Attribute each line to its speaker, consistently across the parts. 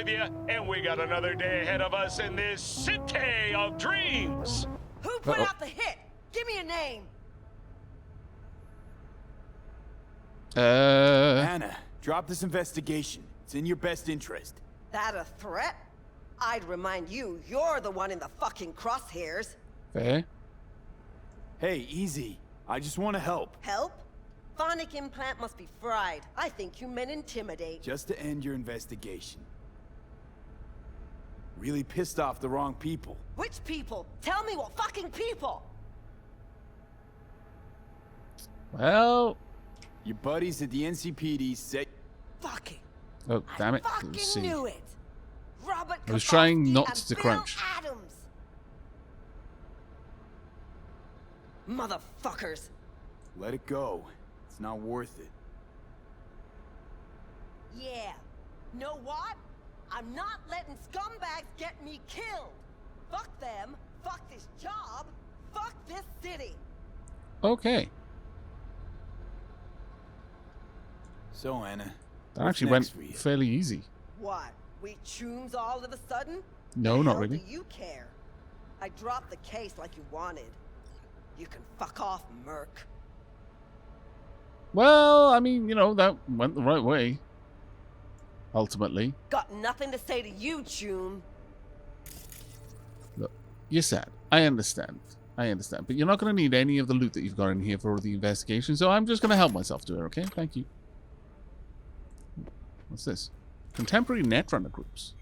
Speaker 1: with you, and we got another day ahead of us in this city of dreams.
Speaker 2: Who put out the hit? Give me a name.
Speaker 3: Anna, drop this investigation. It's in your best interest.
Speaker 2: That a threat? I'd remind you, you're the one in the fucking crosshairs.
Speaker 4: Fair.
Speaker 3: Hey, easy. I just want to help.
Speaker 2: Help? Phonic implant must be fried. I think you meant intimidate.
Speaker 3: Just to end your investigation. Really pissed off the wrong people.
Speaker 2: Which people? Tell me what fucking people!
Speaker 4: Well...
Speaker 3: Your buddies at the NCPD say...
Speaker 2: Fucking...
Speaker 4: Oh, damn it.
Speaker 2: I fucking knew it! Robert
Speaker 4: I was trying
Speaker 2: Kowalski
Speaker 4: not
Speaker 2: and
Speaker 4: to
Speaker 2: Bill
Speaker 4: crouch.
Speaker 2: Adams. Motherfuckers!
Speaker 3: Let it go. It's not worth it.
Speaker 2: Yeah. Know what? I'm not letting scumbags get me killed. Fuck them. Fuck this job. Fuck this city.
Speaker 4: Okay.
Speaker 3: So, Anna...
Speaker 4: That
Speaker 3: what's
Speaker 4: actually
Speaker 3: next
Speaker 4: went
Speaker 3: for you?
Speaker 4: fairly easy.
Speaker 2: What? We chooms all of a sudden?
Speaker 4: No,
Speaker 2: The
Speaker 4: not
Speaker 2: hell
Speaker 4: really.
Speaker 2: Do you care? I dropped the case like you wanted. You can fuck off, Merc.
Speaker 4: Well, I mean, you know, that went the right way. Ultimately.
Speaker 2: Got nothing to say to you, choom.
Speaker 4: Look, you're sad. I understand. But you're not going to need any of the loot that you've got in here for the investigation, so I'm just going to help myself to it, okay? Thank you. What's this? Contemporary netrunner groups.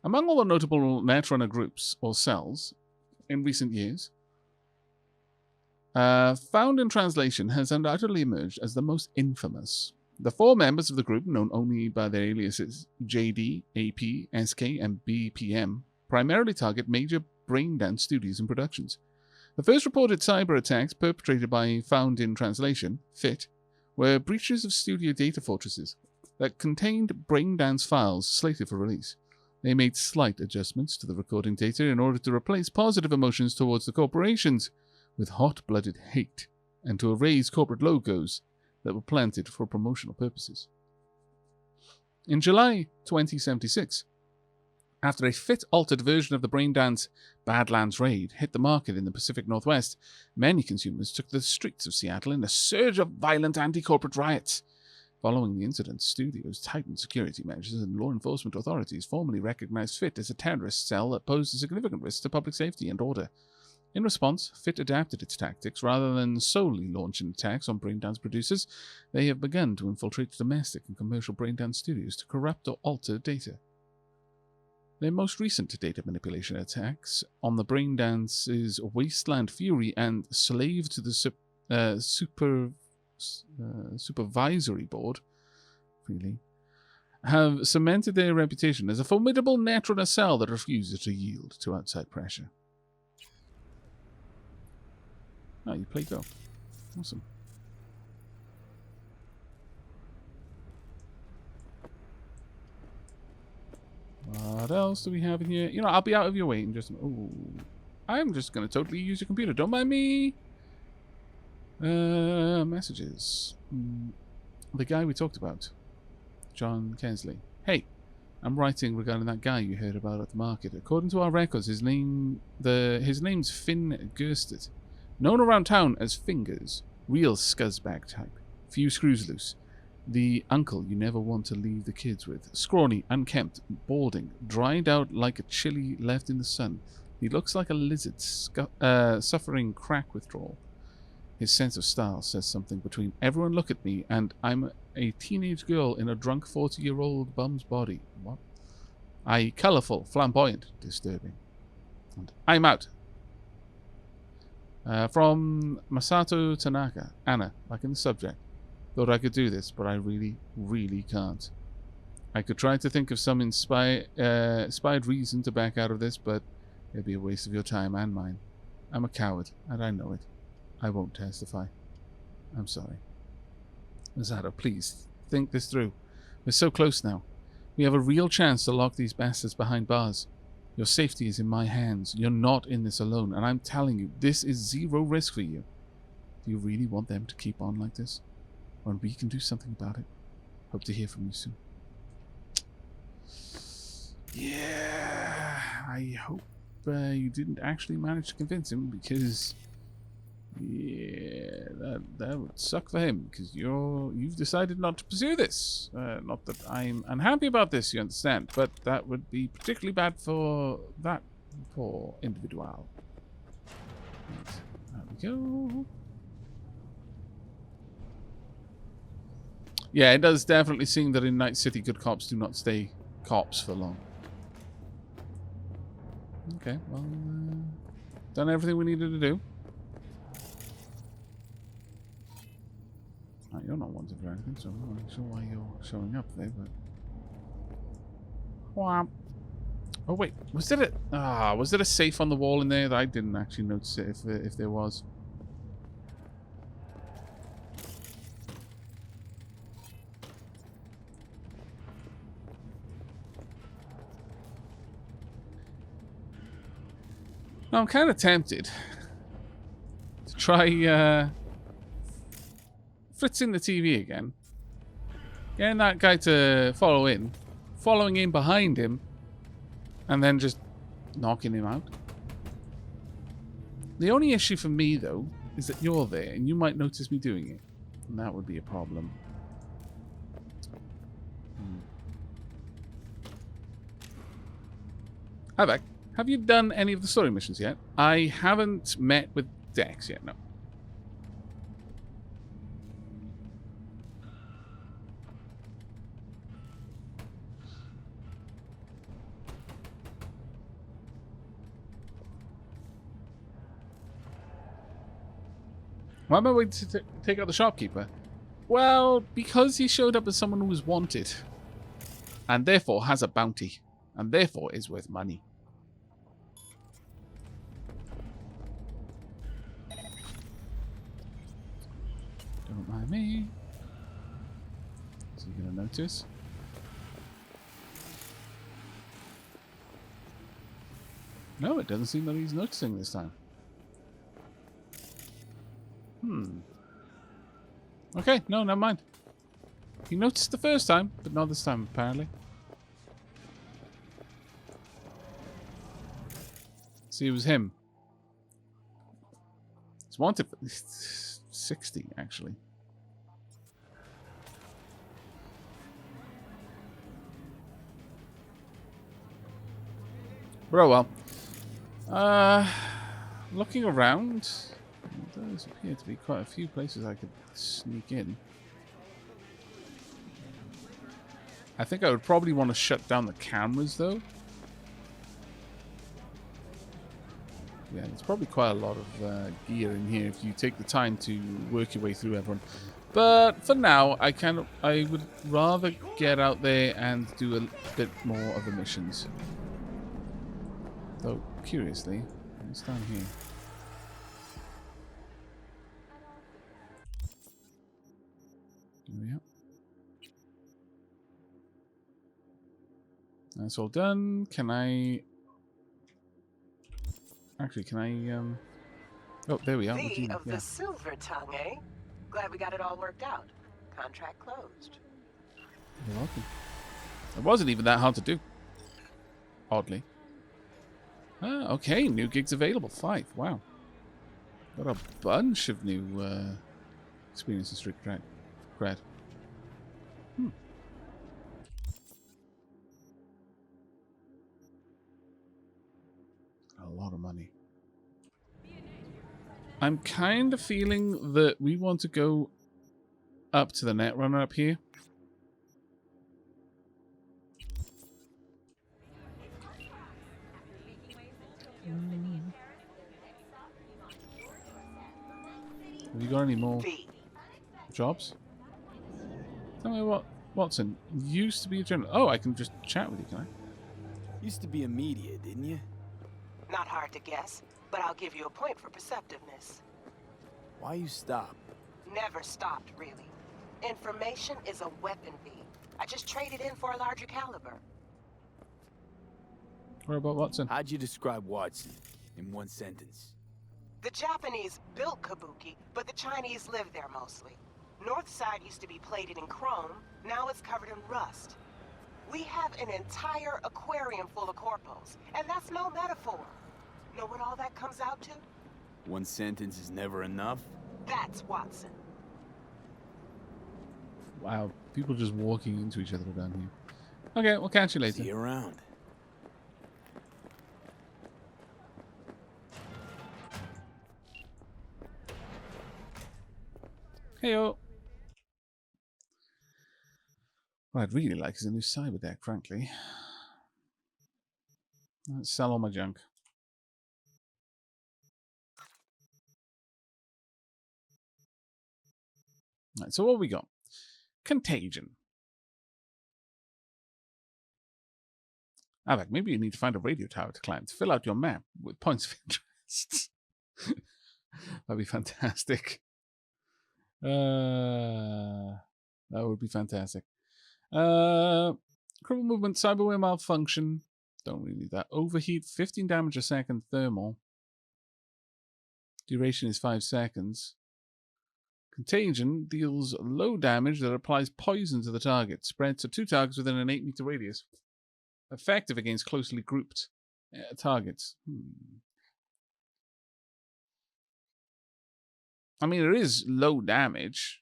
Speaker 4: Among all the notable netrunner groups, or cells, in recent years, Found in Translation has undoubtedly emerged as the most infamous. The 4 members of the group, known only by their aliases JD, AP, SK, and BPM, primarily target major braindance studios and productions. The first reported cyber attacks perpetrated by Found in Translation, FIT, were breaches of studio data fortresses that contained braindance files slated for release. They made slight adjustments to the recording data in order to replace positive emotions towards the corporations with hot-blooded hate and to erase corporate logos that were planted for promotional purposes. In July 2076, after a fit-altered version of the braindance Badlands Raid hit the market in the Pacific Northwest, many consumers took to the streets of Seattle in a surge of violent anti-corporate riots. Following the incident, studios tightened security measures and law enforcement authorities formally recognized FIT as a terrorist cell that posed a significant risk to public safety and order. In response, FIT adapted its tactics. Rather than solely launching attacks on braindance producers, they have begun to infiltrate domestic and commercial braindance studios to corrupt or alter data. Their most recent data manipulation attacks on the braindance's Wasteland Fury and Slave to the Supervisory Board, really, have cemented their reputation as a formidable netrunner cell that refuses to yield to outside pressure. Oh, you play Go. Awesome. What else do we have in here? You know, I'll be out of your way in just a minute. Ooh. I'm just going to totally use your computer. Don't mind me. Messages. The guy we talked about. John Kensley. Hey, I'm writing regarding that guy you heard about at the market. According to our records, his name's Finn Gersted. Known around town as Fingers. Real scuzzbag type. Few screws loose. The uncle you never want to leave the kids with. Scrawny, unkempt, balding, dried out like a chili left in the sun. He looks like a lizard suffering crack withdrawal. His sense of style says something between everyone look at me and I'm a teenage girl in a drunk 40-year-old bum's body. What? I colourful, flamboyant, disturbing. And I'm out. From Masato Tanaka. Anna, back in the subject. Thought I could do this, but I really, really can't. I could try to think of some inspired reason to back out of this, but it'd be a waste of your time and mine. I'm a coward, and I know it. I won't testify. I'm sorry. Masato, please, think this through. We're so close now. We have a real chance to lock these bastards behind bars. Your safety is in my hands. You're not in this alone, and I'm telling you, this is zero risk for you. Do you really want them to keep on like this? when we can do something about it. Hope to hear from you soon. Yeah, I hope you didn't actually manage to convince him, because yeah, that would suck for him, because you've decided not to pursue this. Not that I'm unhappy about this, you understand, but that would be particularly bad for that poor individual. Right, there we go. Yeah, it does definitely seem that in Night City, good cops do not stay cops for long. Okay, well, done everything we needed to do. Oh, you're not wanted for anything, so I'm not sure why you're showing up there, but... Whomp. Oh, wait, was there a safe on the wall in there that I didn't actually notice it if there was? Now, I'm kind of tempted to try fritzing the TV again. Getting that guy to following in behind him, and then just knocking him out. The only issue for me, though, is that you're there, and you might notice me doing it. And that would be a problem. Aavak, have you done any of the story missions yet? I haven't met with Dex yet, no. Why am I waiting to take out the shopkeeper? Well, because he showed up as someone who was wanted. And therefore has a bounty. And therefore is worth money. Don't mind me. Is he going to notice? No, it doesn't seem that he's noticing this time. Okay, no, never mind. He noticed the first time, but not this time, apparently. See, it was him. It's wanted for 60, actually. Bro, well. Looking around, there does appear to be quite a few places I could sneak in. I think I would probably want to shut down the cameras, though. Yeah, there's probably quite a lot of gear in here if you take the time to work your way through everyone. But for now, I would rather get out there and do a bit more of the missions. Though, curiously, it's down here. There we are. That's all done. Can I... Actually, can I, Oh, there we are.
Speaker 5: The silver tongue, eh? Glad we got it all worked out. Contract closed.
Speaker 4: You're welcome. It wasn't even that hard to do. Oddly. Ah, okay. New gigs available. 5. Wow. Got a bunch of new experience in Street Cred. A lot of money. I'm kind of feeling that we want to go up to the Netrunner up here. Have you got any more jobs? Tell me what, Watson, you used to be a general. Oh, I can just chat with you, can I?
Speaker 3: Used to be a media, didn't you?
Speaker 5: Not hard to guess, but I'll give you a point for perceptiveness.
Speaker 3: Why you stop?
Speaker 5: Never stopped, really. Information is a weapon, V. I just traded in for a larger caliber.
Speaker 4: What about Watson?
Speaker 3: How'd you describe Watson in one sentence?
Speaker 5: The Japanese built Kabuki, but the Chinese live there mostly. North side used to be plated in chrome, now it's covered in rust. We have an entire aquarium full of corpos, and that's no metaphor. Know what all that comes out to?
Speaker 3: One sentence is never enough.
Speaker 5: That's Watson.
Speaker 4: Wow, people just walking into each other down here. Okay, we'll catch you later.
Speaker 3: See you around.
Speaker 4: Heyo. What I'd really like is a new cyberdeck, frankly. Let's sell all my junk. Right, so what we got? Contagion. Aavak, maybe you need to find a radio tower to climb to fill out your map with points of interest. That'd be fantastic. That would be fantastic. Cripple movement, cyberware malfunction. Don't really need that. Overheat, 15 damage a second, thermal. Duration is 5 seconds. Contagion deals low damage that applies poison to the target. Spread to 2 targets within an 8-meter radius. Effective against closely grouped targets. I mean, it is low damage.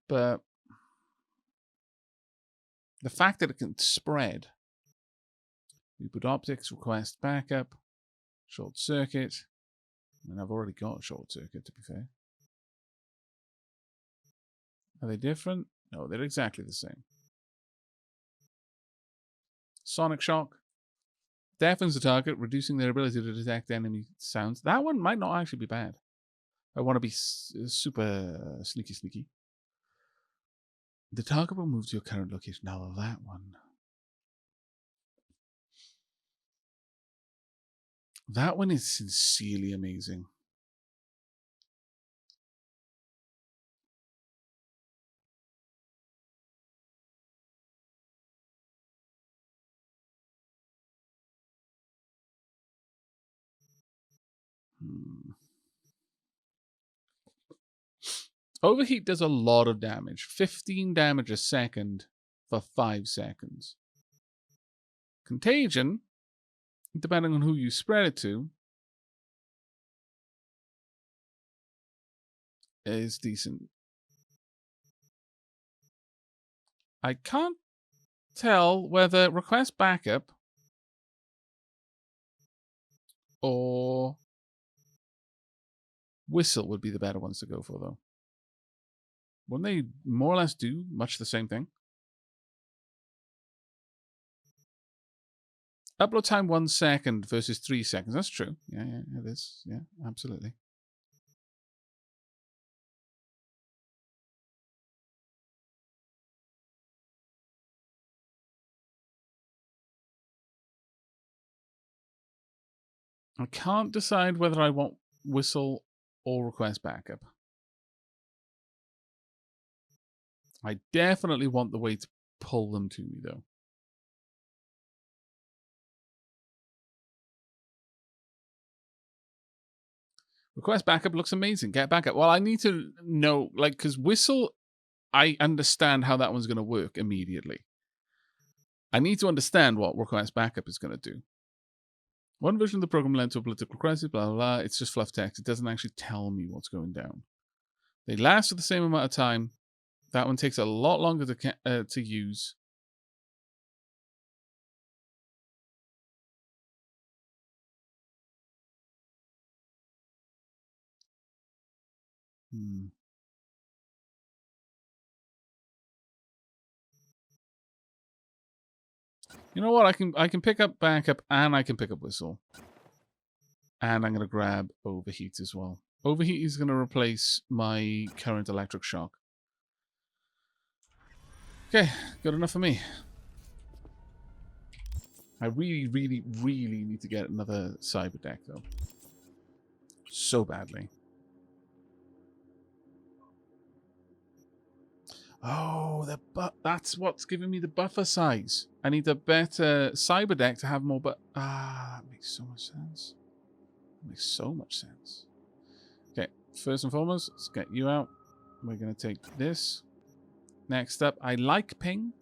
Speaker 4: But the fact that it can spread. Reboot optics, request backup, short circuit. I mean, I've already got a short circuit, to be fair. Are they different? No, they're exactly the same. Sonic shock. Deafens the target, reducing their ability to detect enemy sounds. That one might not actually be bad. I want to be super sneaky. The target will move to your current location. Now that one. That one is sincerely amazing. Overheat does a lot of damage. 15 damage a second for 5 seconds. Contagion, depending on who you spread it to, is decent. I can't tell whether request backup or whistle would be the better ones to go for, though. Wouldn't they more or less do much the same thing? Upload time 1 second versus 3 seconds. That's true. Yeah, it is. Yeah, absolutely. I can't decide whether I want whistle or request backup. I definitely want the way to pull them to me, though. Request backup looks amazing. Get backup. Well, I need to know, like, because whistle, I understand how that one's going to work immediately. I need to understand what request backup is going to do. One version of the program led to a political crisis, blah, blah, blah. It's just fluff text. It doesn't actually tell me what's going down. They last for the same amount of time. That one takes a lot longer to use. You know what? I can pick up backup and I can pick up whistle. And I'm going to grab overheat as well. Overheat is going to replace my current electric shock. Okay, good enough for me. I really need to get another cyberdeck, though. So badly. Oh, that's what's giving me the buffer size. I need a better cyberdeck to have more, but that makes so much sense. That makes so much sense. Okay, first and foremost, let's get you out. We're going to take this. Next up, I like ping.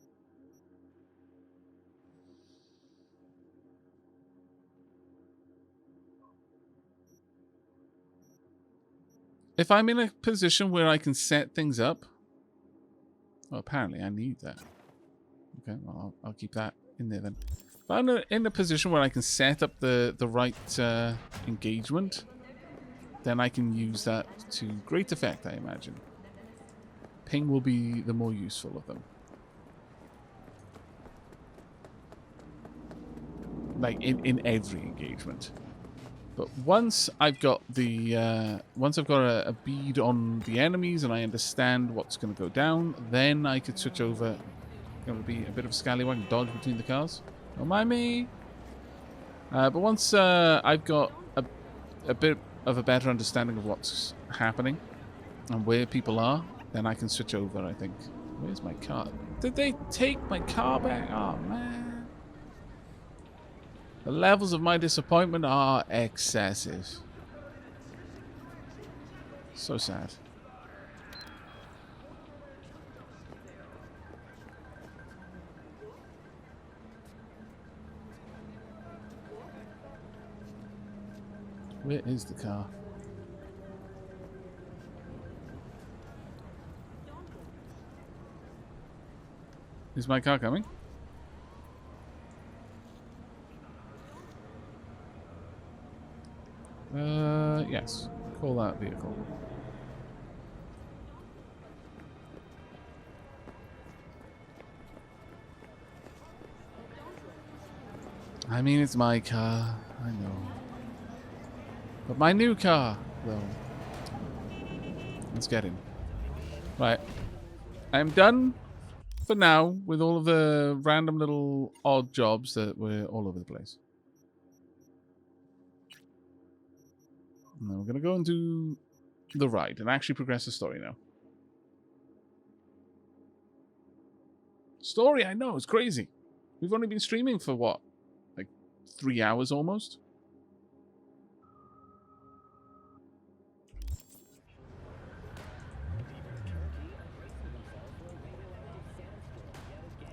Speaker 4: If I'm in a position where I can set things up, well, apparently I need that. Okay, well, I'll keep that in there then. If I'm in a position where I can set up the right engagement, then I can use that to great effect, I imagine. Ping will be the more useful of them. Like in every engagement. But once I've got the a bead on the enemies and I understand what's going to go down, then I could switch over. Going to be a bit of a scallywag and dodge between the cars. Don't mind me. But once I've got a bit of a better understanding of what's happening and where people are, then I can switch over. I think. Where's my car? Did they take my car back? Oh man. The levels of my disappointment are excessive. So sad. Where is the car? Is my car coming? Yes. Call that vehicle. I mean, it's my car. I know. But my new car, though. Let's get in. Right. I'm done for now with all of the random little odd jobs that were all over the place. Now we're going to go and do the ride and actually progress the story now. Story, I know, it's crazy. We've only been streaming for what? Like 3 hours almost?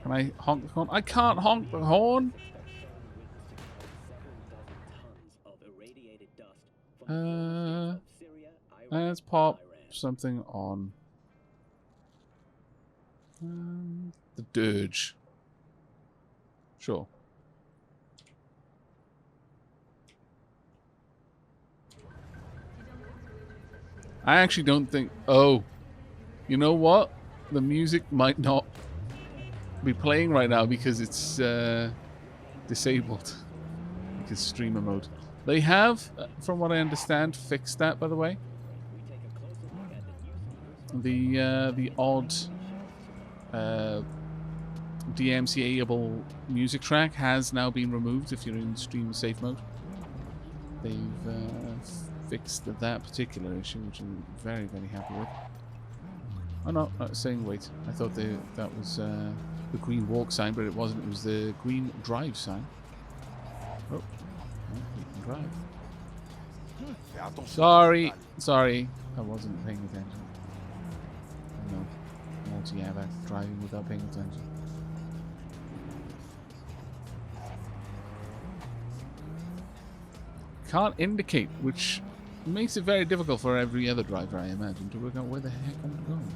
Speaker 4: Can I honk the horn? I can't honk the horn! Let's pop something on. The dirge. Sure. I actually don't think... Oh. You know what? The music might not be playing right now because it's disabled. Because streamer mode. They have, from what I understand, fixed that, by the way. The odd DMCA-able music track has now been removed if you're in stream safe mode. They've fixed that particular issue, which I'm very, very happy with. Oh no, not saying wait. I thought that was the green walk sign, but it wasn't. It was the green drive sign. Oh, we can drive. Sorry, I wasn't paying attention. No, multi-Aavak driving without paying attention. Can't indicate, which makes it very difficult for every other driver, I imagine, to work out where the heck I'm going.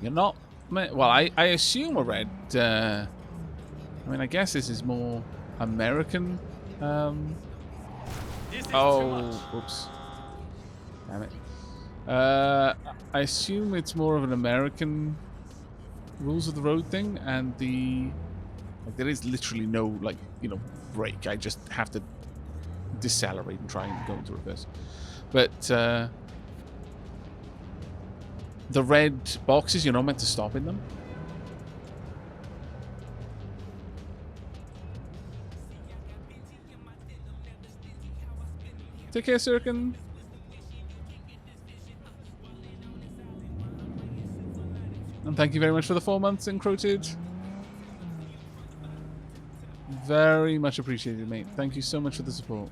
Speaker 4: You're not... Well, I assume a red... I mean, I guess this is more American... Oh, oops. Damn it. I assume it's more of an American rules of the road thing, and like, there is literally no, like, you know, brake. I just have to decelerate and try and go into reverse. But the red boxes, you're not meant to stop in them. Take care, Sirkin. And thank you very much for the 4 months, Encroated. Very much appreciated, mate. Thank you so much for the support.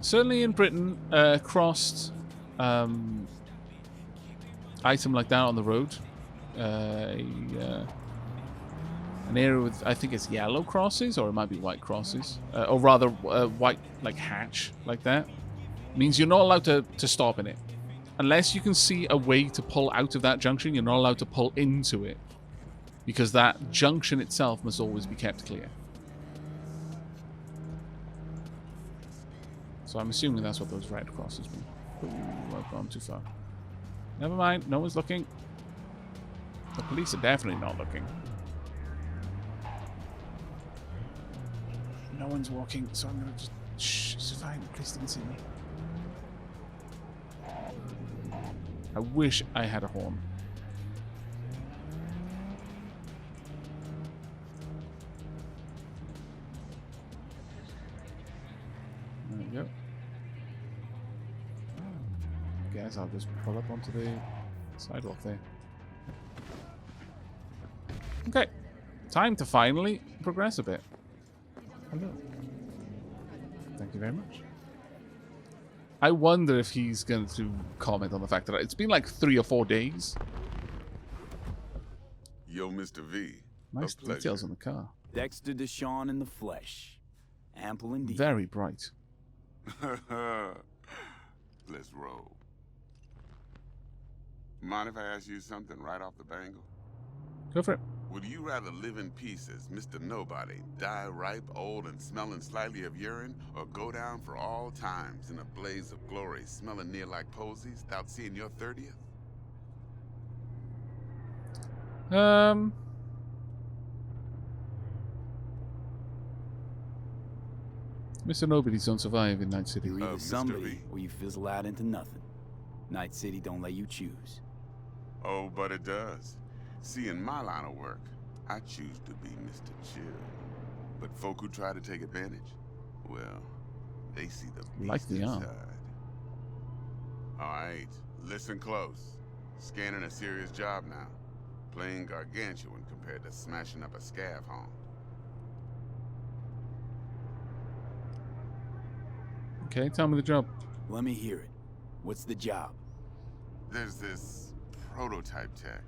Speaker 4: Certainly in Britain, crossed item like that on the road, an area with, I think it's yellow crosses, or it might be white crosses, or rather white like hatch like that, means you're not allowed to stop in it. Unless you can see a way to pull out of that junction, you're not allowed to pull into it, because that junction itself must always be kept clear. So I'm assuming that's what those red crosses mean. Ooh, I've gone too far. Never mind, no one's looking. The police are definitely not looking. No one's walking, so I'm gonna just... Shh, it's fine, the police didn't see me. I wish I had a horn. There we go. Guess I'll just pull up onto the sidewalk there. Okay. Time to finally progress a bit. Hello. Thank you very much. I wonder if he's going to comment on the fact that it's been like 3 or 4 days.
Speaker 6: Yo, Mr. V.
Speaker 4: Nice details on the car.
Speaker 7: Dexter Deshawn in the flesh. Ample indeed.
Speaker 4: Very bright.
Speaker 6: Let's roll. Mind if I ask you something right off the bangle?
Speaker 4: Go for it.
Speaker 6: Would you rather live in peace as Mr. Nobody, die ripe, old, and smelling slightly of urine, or go down for all times in a blaze of glory, smelling near like posies, without seeing your 30th?
Speaker 4: Mr. Nobody's don't survive in Night City.
Speaker 7: You're either
Speaker 6: Mr.
Speaker 7: somebody
Speaker 6: V.
Speaker 7: or you fizzle out into nothing. Night City don't let you choose.
Speaker 6: Oh, but it does. See, in my line of work, I choose to be Mr. Chill. But folk who try to take advantage, well, they see the
Speaker 4: Like
Speaker 6: beast
Speaker 4: the arm.
Speaker 6: inside. All right, listen close. Scanning a serious job now. Playing gargantuan compared to smashing up a scav home.
Speaker 4: Okay, tell me the job.
Speaker 7: Let me hear it. What's the job?
Speaker 6: There's this prototype tech.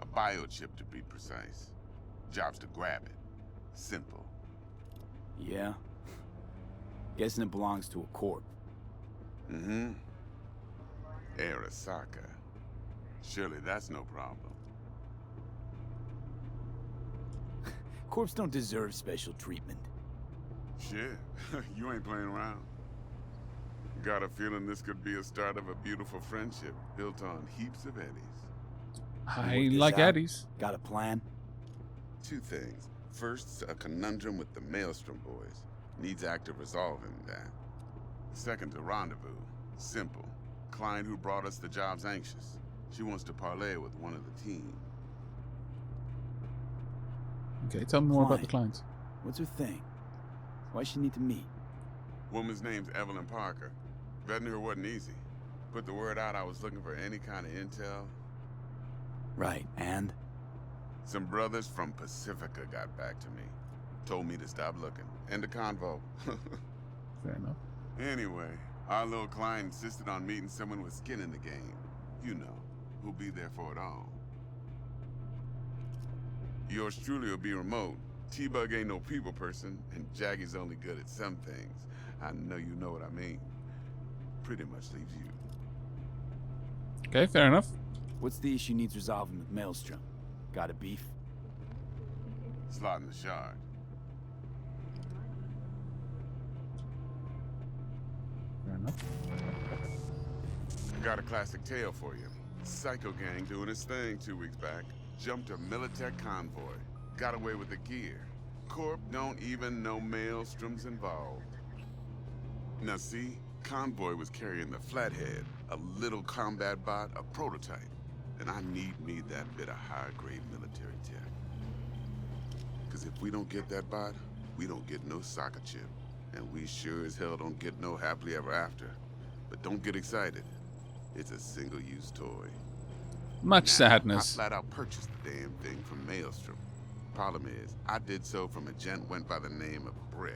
Speaker 6: A biochip to be precise. Job's to grab it. Simple.
Speaker 7: Yeah? Guessing it belongs to a corp.
Speaker 6: Mm-hmm. Arasaka. Surely that's no problem.
Speaker 7: Corps don't deserve special treatment.
Speaker 6: Shit, you ain't playing around. Got a feeling this could be a start of a beautiful friendship built on heaps of eddies.
Speaker 4: I
Speaker 7: Work this
Speaker 4: like
Speaker 7: out.
Speaker 4: Eddies.
Speaker 7: Got a plan?
Speaker 6: 2 things. First, a conundrum with the Maelstrom boys. Needs active resolving that. Second, a rendezvous. Simple. Client who brought us the job's anxious. She wants to parlay with one of the team.
Speaker 4: Okay, tell me more about the client.
Speaker 7: What's her thing? Why she need to meet?
Speaker 6: Woman's name's Evelyn Parker. Vetting her wasn't easy. Put the word out I was looking for any kind of intel.
Speaker 7: Right, and?
Speaker 6: Some brothers from Pacifica got back to me. Told me to stop looking. End of convo.
Speaker 4: Fair enough.
Speaker 6: Anyway, our little client insisted on meeting someone with skin in the game. You know, who'll be there for it all. Yours truly will be remote. T-Bug ain't no people person, and Jaggy's only good at some things. I know you know what I mean. Pretty much leaves you.
Speaker 4: Okay, fair enough.
Speaker 7: What's the issue needs resolving with Maelstrom? Got a beef?
Speaker 6: Slotting the shard.
Speaker 4: Fair enough.
Speaker 6: Got a classic tale for you. Psycho gang doing his thing 2 weeks back. Jumped a Militech convoy. Got away with the gear. Corp don't even know Maelstrom's involved. Now see, convoy was carrying the Flathead, a little combat bot, a prototype. And I need me that bit of high-grade military tech. Because if we don't get that bot, we don't get no soccer chip. And we sure as hell don't get no happily ever after. But don't get excited. It's a single-use toy.
Speaker 4: Much
Speaker 6: Now,
Speaker 4: sadness.
Speaker 6: I flat out purchased the damn thing from Maelstrom. Problem is, I did so from a gent went by the name of Brick.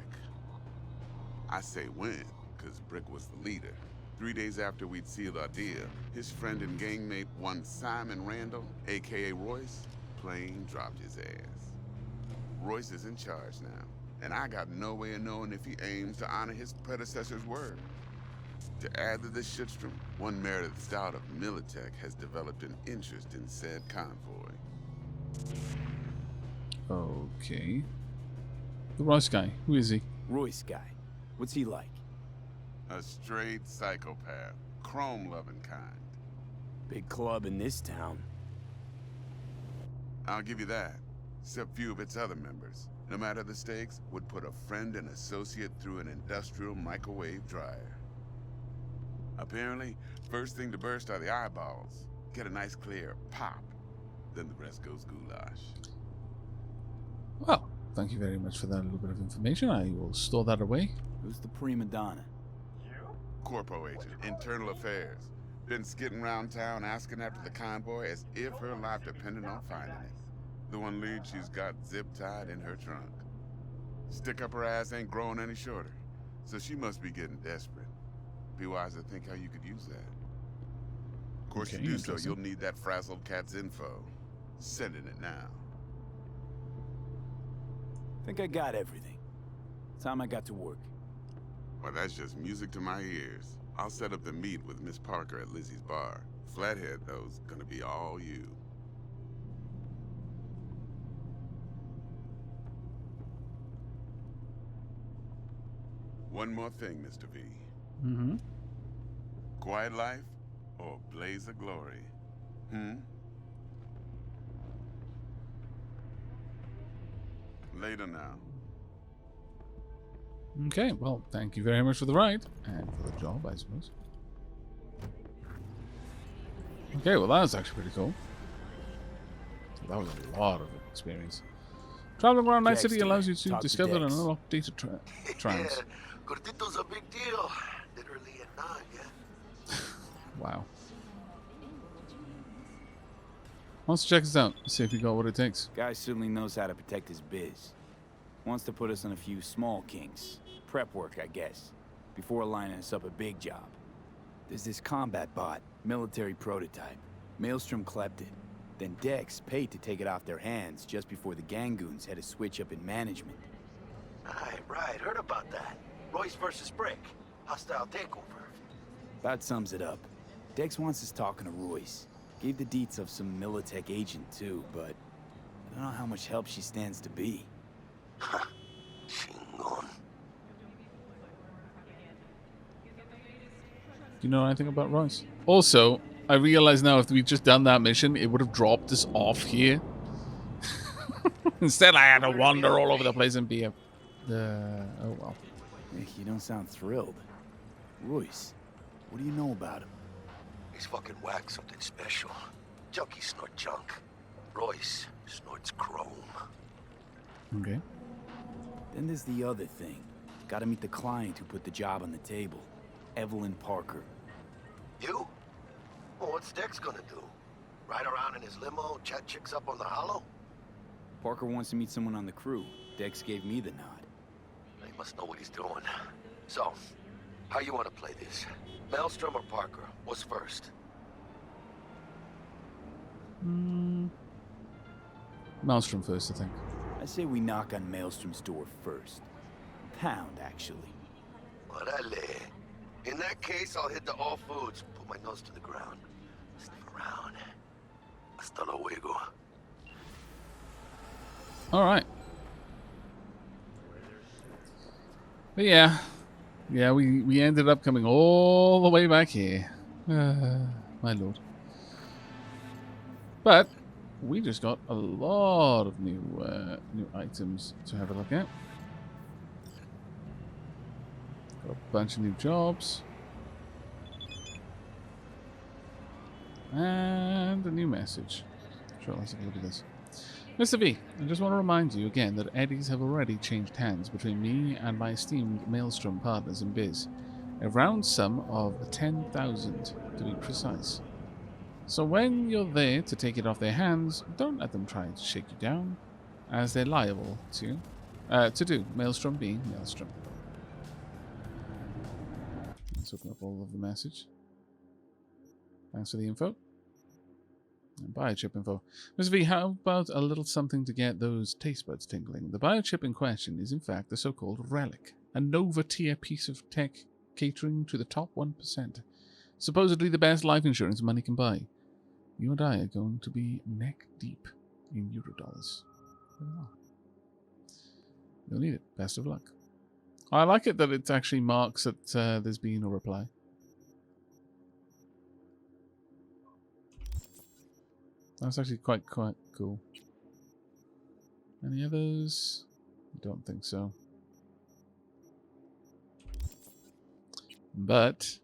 Speaker 6: I say when, because Brick was the leader. 3 days after we'd sealed our deal, his friend and gangmate, one Simon Randall, aka Royce, plain dropped his ass. Royce is in charge now, and I got no way of knowing if he aims to honor his predecessor's word. To add to this shitstrom, one Meredith Stout of Militech has developed an interest in said convoy.
Speaker 4: Okay. The Royce guy. Who is he?
Speaker 7: Royce guy. What's he like?
Speaker 6: A straight psychopath, chrome-loving kind.
Speaker 7: Big club in this town.
Speaker 6: I'll give you that, except few of its other members, no matter the stakes, would put a friend and associate through an industrial microwave dryer. Apparently, first thing to burst are the eyeballs. Get a nice clear pop. Then the rest goes goulash.
Speaker 4: Well, thank you very much for that little bit of information. I will store that away.
Speaker 7: Who's the prima donna?
Speaker 6: Corpo agent, internal affairs. Been skidding around town asking after the convoy as if her life depended on finding it. The one lead she's got zip-tied in her trunk. Stick up her ass ain't growing any shorter, so she must be getting desperate. Be wise to think how you could use that. Of course,
Speaker 4: Okay,
Speaker 6: to do so,
Speaker 4: interesting.
Speaker 6: you'll need that frazzled cat's info. Sending it now.
Speaker 7: Think I got everything. Time I got to work.
Speaker 6: Well, that's just music to my ears. I'll set up the meet with Miss Parker at Lizzie's bar. Flathead, though's gonna be all you. One more thing, Mr. V.
Speaker 4: Mm-hmm.
Speaker 6: Quiet life or blaze of glory? Later now.
Speaker 4: Okay, well, thank you very much for the ride. And for the job, I suppose. Okay, well, that was actually pretty cool. That was a lot of experience. Traveling around Night
Speaker 7: Dex,
Speaker 4: City allows you to
Speaker 7: talk to
Speaker 4: discover
Speaker 7: Dex.
Speaker 4: and unlock data trams.
Speaker 8: Yeah, Gordito's a big deal. Literally at 9, yeah.
Speaker 4: Wow. Wants to check this out, see if we got what it takes.
Speaker 7: Guy certainly knows how to protect his biz. Wants to put us on a few small kinks. Prep work, I guess. Before lining us up a big job. There's this combat bot, military prototype. Maelstrom clept it. Then Dex paid to take it off their hands just before the Gangoons had a switch up in management.
Speaker 8: Right. Heard about that. Royce versus Brick. Hostile takeover.
Speaker 7: That sums it up. Dex wants us talking to Royce. Gave the deets of some Militech agent too, but I don't know how much help she stands to be.
Speaker 8: Chingon.
Speaker 4: Do you know anything about Royce? Also, I realize now if we'd just done that mission, it would have dropped us off here. Instead, I had to wander all over the place and be a... oh well.
Speaker 7: Hey, you don't sound thrilled. Royce, what do you know about him?
Speaker 8: He's fucking whack, something special. Junkies snort junk. Royce snorts chrome.
Speaker 4: Okay.
Speaker 7: Then there's the other thing. Gotta meet the client who put the job on the table. Evelyn Parker.
Speaker 8: You? Well, what's Dex gonna do? Ride around in his limo, chat chicks up on the hollow?
Speaker 7: Parker wants to meet someone on the crew. Dex gave me the nod.
Speaker 8: He must know what he's doing. So, how you want to play this? Maelstrom or Parker? What's first?
Speaker 4: Maelstrom first, I think.
Speaker 7: I say we knock on Maelstrom's door first. Pound, actually.
Speaker 8: Orale. In that case, I'll hit the all foods, put my nose to the ground, sniff around. Hasta luego.
Speaker 4: Alright. But yeah. Yeah, we ended up coming all the way back here. My lord. But we just got a lot of new items to have a look at. Got a bunch of new jobs. And a new message. Sure, let's have a look at this. Mr. V, I just want to remind you again that eddies have already changed hands between me and my esteemed Maelstrom partners in biz. A round sum of 10,000 to be precise. So when you're there to take it off their hands, don't let them try to shake you down, as they're liable to do, Maelstrom being Maelstrom. Let's open up all of the message. Thanks for the info. And biochip info. Mr. V, how about a little something to get those taste buds tingling? The biochip in question is in fact the so-called Relic, a Nova tier piece of tech catering to the top 1%. Supposedly the best life insurance money can buy. You and I are going to be neck deep in Eurodollars. Very well. You'll need it. Best of luck. I like it that it actually marks that there's been a reply. That's actually quite cool. Any others? I don't think so. But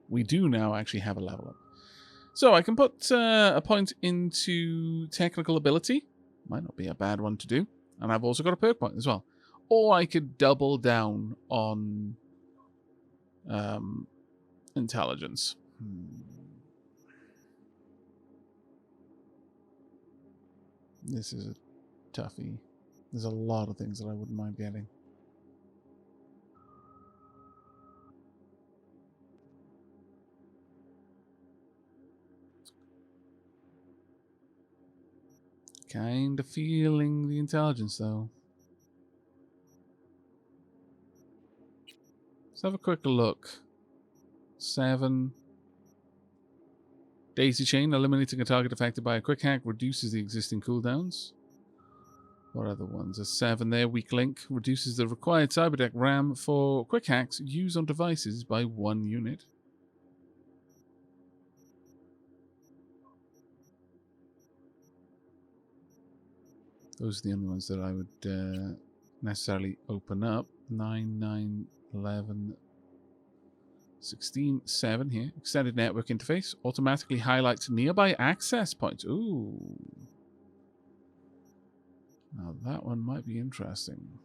Speaker 4: we do now actually have a level up. So I can put a point into technical ability. Might not be a bad one to do. And I've also got a perk point as well. Or I could double down on intelligence. This is a toughie. There's a lot of things that I wouldn't mind getting. Kind of feeling the intelligence, though. Let's have a quick look. 7. Daisy Chain. Eliminating a target affected by a quick hack reduces the existing cooldowns. What other ones? A 7 there. Weak Link. Reduces the required cyberdeck RAM for quick hacks used on devices by 1 unit. Those are the only ones that I would necessarily open up. 9, 9, 11, 16, 7 here. Extended network interface. Automatically highlights nearby access points. Ooh. Now that one might be interesting.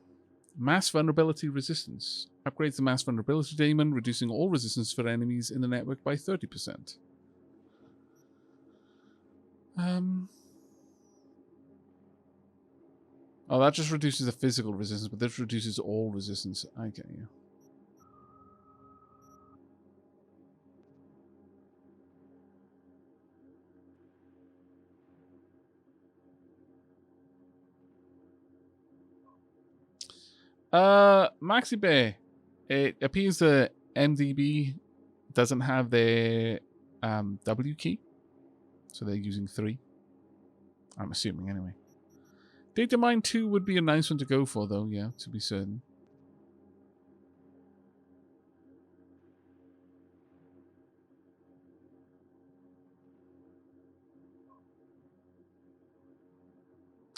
Speaker 4: Mass vulnerability resistance. Upgrades the mass vulnerability daemon, reducing all resistance for enemies in the network by 30%. Oh, that just reduces the physical resistance, but this reduces all resistance. I get you. Maxi Bear. It appears that MDB doesn't have their W key, so they're using 3. I'm assuming anyway. Data Mine 2 would be a nice one to go for, though, yeah, to be certain.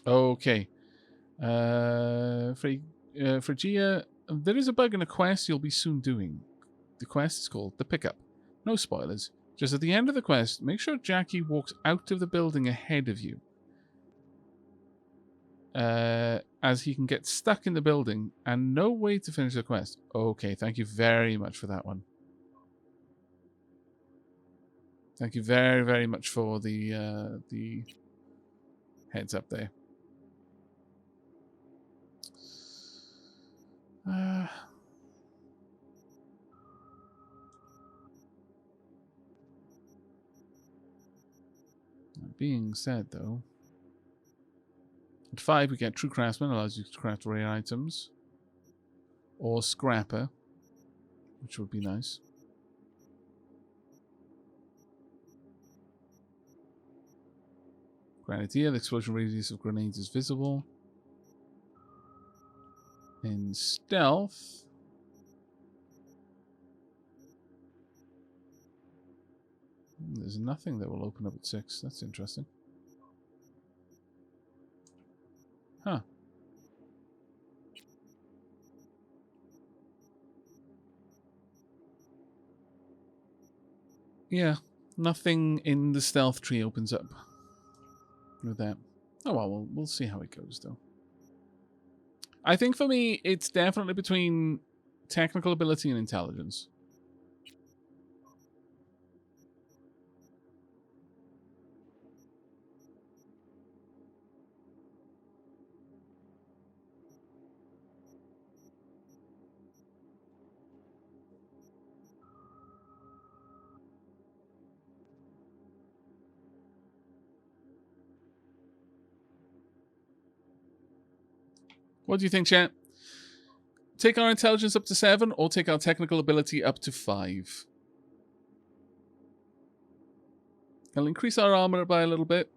Speaker 4: Okay. Phrygia, there is a bug in a quest you'll be soon doing. The quest is called The Pickup. No spoilers. Just at the end of the quest, make sure Jackie walks out of the building ahead of you. As he can get stuck in the building and no way to finish the quest. Okay, thank you very much for that one. Thank you very, very much for the heads up there. That being said, though, at 5 we get True Craftsman, allows you to craft rare items, or Scrapper, which would be nice. Grenadier, the explosion radius of grenades is visible. In Stealth, there's nothing that will open up at 6. That's interesting. Huh. Yeah, Nothing in the stealth tree opens up with that. Oh well, we'll see how it goes though. I think for me, it's definitely between technical ability and intelligence. What do you think, chat? Take our intelligence up to 7 or take our technical ability up to 5? I'll increase our armor by a little bit.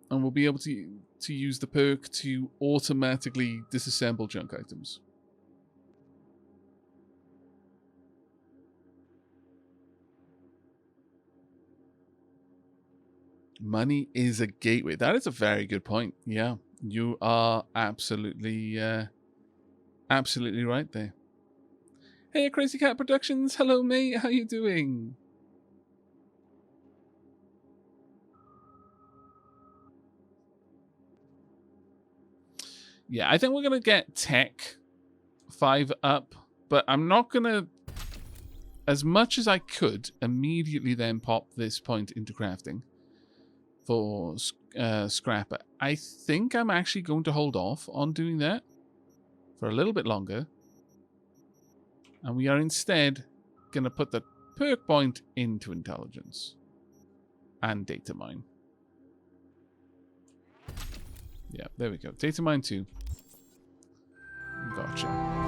Speaker 4: And we'll be able to use the perk to automatically disassemble junk items. Money is a gateway. That is a very good point. Yeah, you are absolutely, absolutely right there. Hey, Crazy Cat Productions. Hello, mate. How you doing? Yeah, I think we're going to get Tech 5 up, but I'm not going to, as much as I could, immediately then pop this point into crafting for scrap. I think I'm actually going to hold off on doing that for a little bit longer. And we are instead going to put the perk point into intelligence and data mine. Yeah, there we go. Data mine 2. Gotcha.